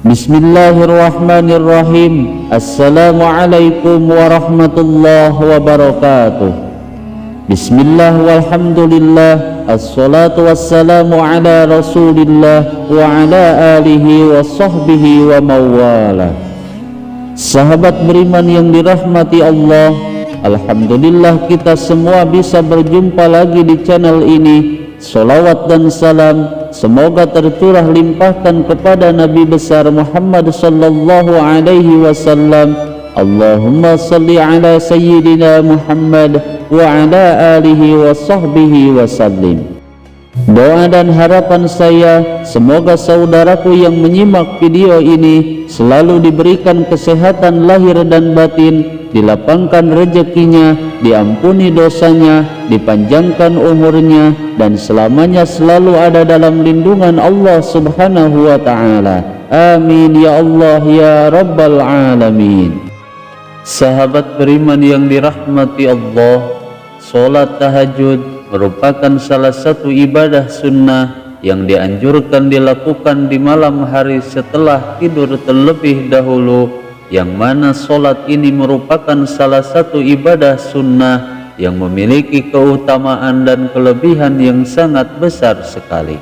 Bismillahirrahmanirrahim. Assalamualaikum warahmatullahi wabarakatuh. Bismillah walhamdulillah, assalatu wassalamu ala rasulillah wa ala alihi wa sahbihi wa mawala. Sahabat beriman yang dirahmati Allah, alhamdulillah kita semua bisa berjumpa lagi di channel ini. Salawat dan salam semoga tercurah limpahkan kepada Nabi besar Muhammad sallallahu alaihi wasallam. Allahumma salli ala sayyidina Muhammad wa ala alihi wa sahbihi wasallim. Doa dan harapan saya, semoga saudaraku yang menyimak video ini selalu diberikan kesehatan lahir dan batin, dilapangkan rezekinya, diampuni dosanya, dipanjangkan umurnya, dan selamanya selalu ada dalam lindungan Allah subhanahu wa ta'ala. Amin ya Allah ya Rabbal Alamin. Sahabat beriman yang dirahmati Allah, sholat tahajud merupakan salah satu ibadah sunnah yang dianjurkan dilakukan di malam hari setelah tidur terlebih dahulu, yang mana sholat ini merupakan salah satu ibadah sunnah yang memiliki keutamaan dan kelebihan yang sangat besar sekali.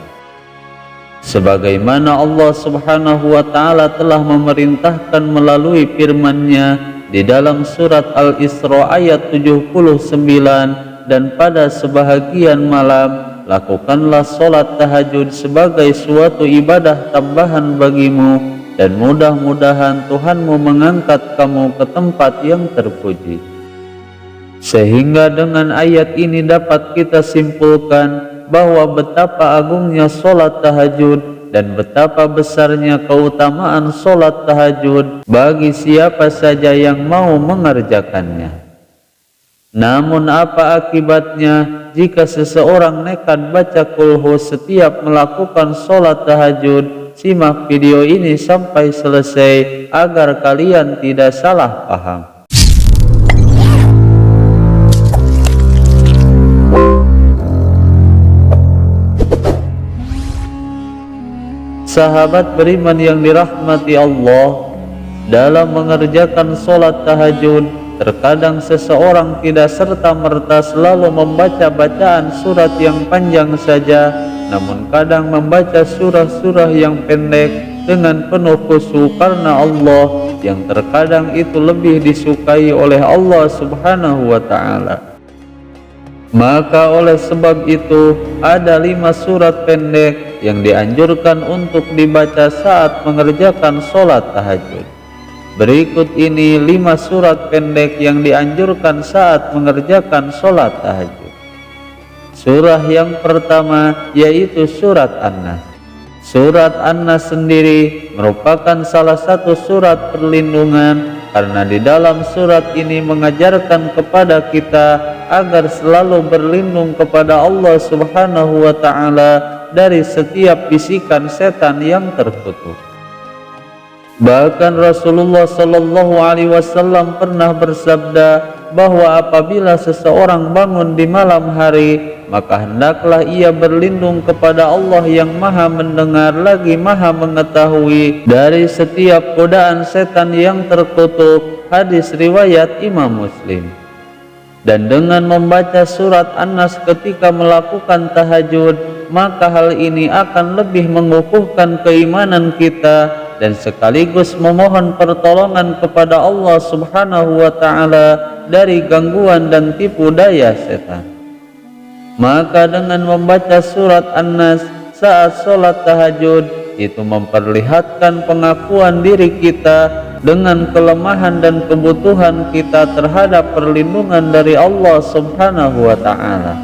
Sebagaimana Allah subhanahu wa ta'ala telah memerintahkan melalui firman-Nya di dalam surat Al-Isra ayat 79, dan pada sebahagian malam lakukanlah sholat tahajud sebagai suatu ibadah tambahan bagimu, dan mudah-mudahan Tuhanmu mengangkat kamu ke tempat yang terpuji. Sehingga dengan ayat ini dapat kita simpulkan bahwa betapa agungnya sholat tahajud dan betapa besarnya keutamaan sholat tahajud bagi siapa saja yang mau mengerjakannya. Namun apa akibatnya jika seseorang nekat baca kulhu setiap melakukan sholat tahajud? Simak video ini sampai selesai agar kalian tidak salah paham. Sahabat beriman yang dirahmati Allah, dalam mengerjakan sholat tahajud terkadang seseorang tidak serta-merta selalu membaca bacaan surat yang panjang saja, namun kadang membaca surah-surah yang pendek dengan penuh khusyuk karena Allah, yang terkadang itu lebih disukai oleh Allah subhanahu wa ta'ala. Maka oleh sebab itu ada 5 surat pendek yang dianjurkan untuk dibaca saat mengerjakan sholat tahajud. Berikut ini 5 surat pendek yang dianjurkan saat mengerjakan sholat tahajud. Surah yang pertama yaitu surat An-Nas. Surat An-Nas sendiri merupakan salah satu surat perlindungan, karena di dalam surat ini mengajarkan kepada kita agar selalu berlindung kepada Allah subhanahu wa ta'ala dari setiap bisikan setan yang terkutuk. Bahkan Rasulullah sallallahu alaihi wasallam pernah bersabda bahwa apabila seseorang bangun di malam hari, maka hendaklah ia berlindung kepada Allah yang maha mendengar lagi maha mengetahui dari setiap godaan setan yang terkutuk. Hadis riwayat Imam Muslim. Dan dengan membaca surat An-Nas ketika melakukan tahajud, maka hal ini akan lebih mengukuhkan keimanan kita dan sekaligus memohon pertolongan kepada Allah subhanahu wa ta'ala dari gangguan dan tipu daya setan. Maka dengan membaca surat An-Nas saat sholat tahajud, itu memperlihatkan pengakuan diri kita dengan kelemahan dan kebutuhan kita terhadap perlindungan dari Allah subhanahu wa ta'ala.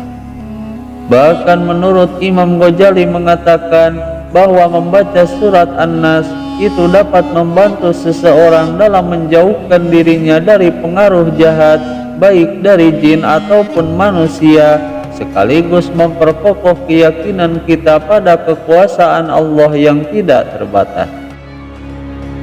Bahkan menurut Imam Ghazali mengatakan bahwa membaca surat An-Nas itu dapat membantu seseorang dalam menjauhkan dirinya dari pengaruh jahat, baik dari jin ataupun manusia, sekaligus memperkokoh keyakinan kita pada kekuasaan Allah yang tidak terbatas,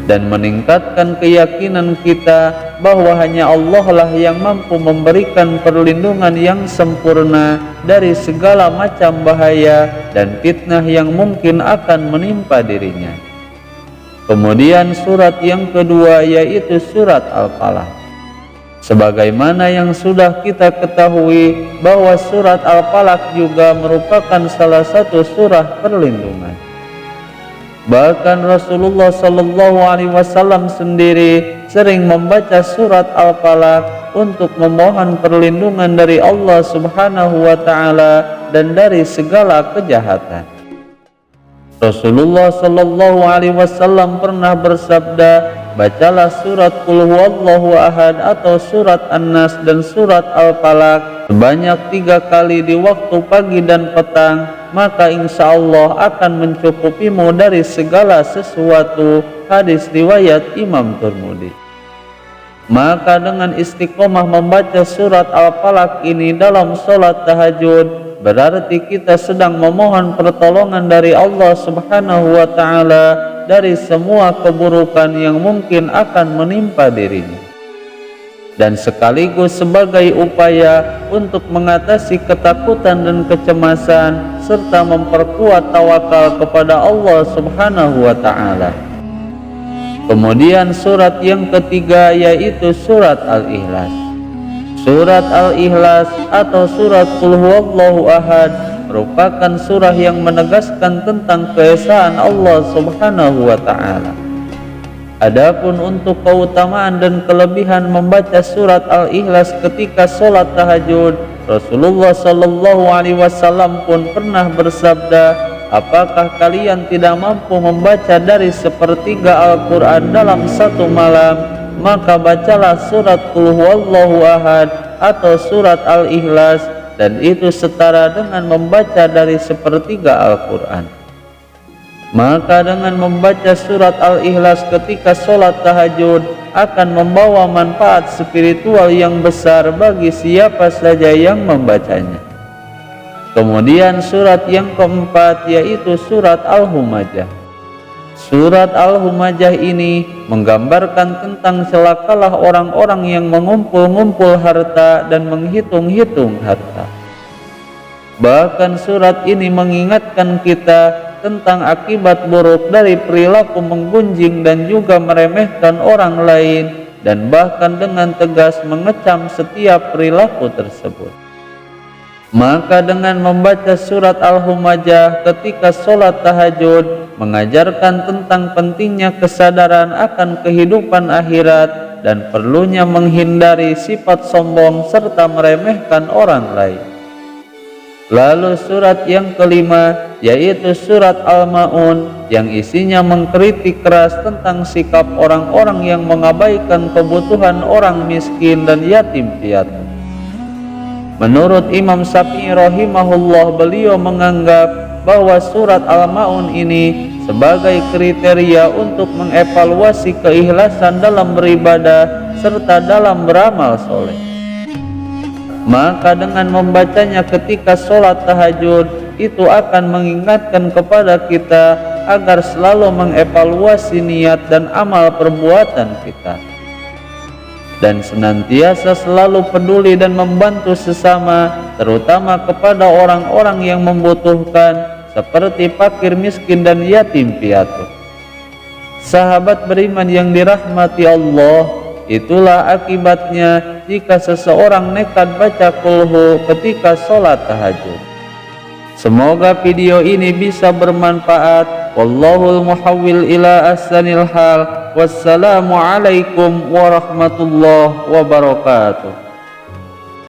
dan meningkatkan keyakinan kita bahwa hanya Allah lah yang mampu memberikan perlindungan yang sempurna dari segala macam bahaya dan fitnah yang mungkin akan menimpa dirinya. Kemudian surat yang kedua yaitu surat Al-Falaq. Sebagaimana yang sudah kita ketahui bahwa surat Al-Falaq juga merupakan salah satu surah perlindungan. Bahkan Rasulullah Shallallahu Alaihi Wasallam sendiri sering membaca surat Al-Falaq untuk memohon perlindungan dari Allah Subhanahu wa Ta'ala dan dari segala kejahatan. Rasulullah Shallallahu Alaihi Wasallam pernah bersabda, bacalah surat Qul Huwallahu Ahad atau surat An-Nas dan surat Al-Falaq sebanyak 3 kali di waktu pagi dan petang, maka insya Allah akan mencukupimu dari segala sesuatu. Hadis riwayat Imam Tirmidzi. Maka dengan istiqomah membaca surat Al-Falaq ini dalam sholat tahajud, berarti kita sedang memohon pertolongan dari Allah Subhanahu wa Ta'ala dari semua keburukan yang mungkin akan menimpa dirinya, dan sekaligus sebagai upaya untuk mengatasi ketakutan dan kecemasan serta memperkuat tawakal kepada Allah Subhanahu wa Ta'ala. Kemudian surat yang ketiga yaitu surat Al-Ikhlas. Surat Al-Ikhlas atau surat Qul Huwallahu Ahad merupakan surah yang menegaskan tentang keesaan Allah Subhanahu wa Ta'ala. Adapun untuk keutamaan dan kelebihan membaca surat Al-Ikhlas ketika sholat tahajud, Rasulullah Shallallahu Alaihi Wasallam pun pernah bersabda, apakah kalian tidak mampu membaca dari sepertiga Al-Quran dalam satu malam? Maka bacalah surat Qul Huwallahu Ahad atau surat Al-Ikhlas, dan itu setara dengan membaca dari sepertiga Al-Quran. Maka dengan membaca surat Al-Ikhlas ketika sholat tahajud akan membawa manfaat spiritual yang besar bagi siapa saja yang membacanya. Kemudian surat yang keempat yaitu surat Al-Humajah. Surat Al-Humajah ini menggambarkan tentang celakalah orang-orang yang mengumpul-ngumpul harta dan menghitung-hitung harta. Bahkan surat ini mengingatkan kita tentang akibat buruk dari perilaku menggunjing dan juga meremehkan orang lain, dan bahkan dengan tegas mengecam setiap perilaku tersebut. Maka dengan membaca surat Al-Humajah ketika sholat tahajud mengajarkan tentang pentingnya kesadaran akan kehidupan akhirat dan perlunya menghindari sifat sombong serta meremehkan orang lain. Lalu surat yang kelima yaitu surat Al-Ma'un yang isinya mengkritik keras tentang sikap orang-orang yang mengabaikan kebutuhan orang miskin dan yatim piatu. Menurut Imam Syafi'i rahimahullah, beliau menganggap bahwa surat Al-Ma'un ini sebagai kriteria untuk mengevaluasi keikhlasan dalam beribadah serta dalam beramal soleh. Maka dengan membacanya ketika sholat tahajud itu akan mengingatkan kepada kita agar selalu mengevaluasi niat dan amal perbuatan kita, dan senantiasa selalu peduli dan membantu sesama, terutama kepada orang-orang yang membutuhkan seperti fakir miskin dan yatim piatu. Sahabat beriman yang dirahmati Allah, itulah akibatnya jika seseorang nekat baca qulhu ketika sholat tahajud. Semoga video ini bisa bermanfaat. Wallahul muhawwil ila ahsanil hal. Wassalamualaikum warahmatullahi wabarakatuh.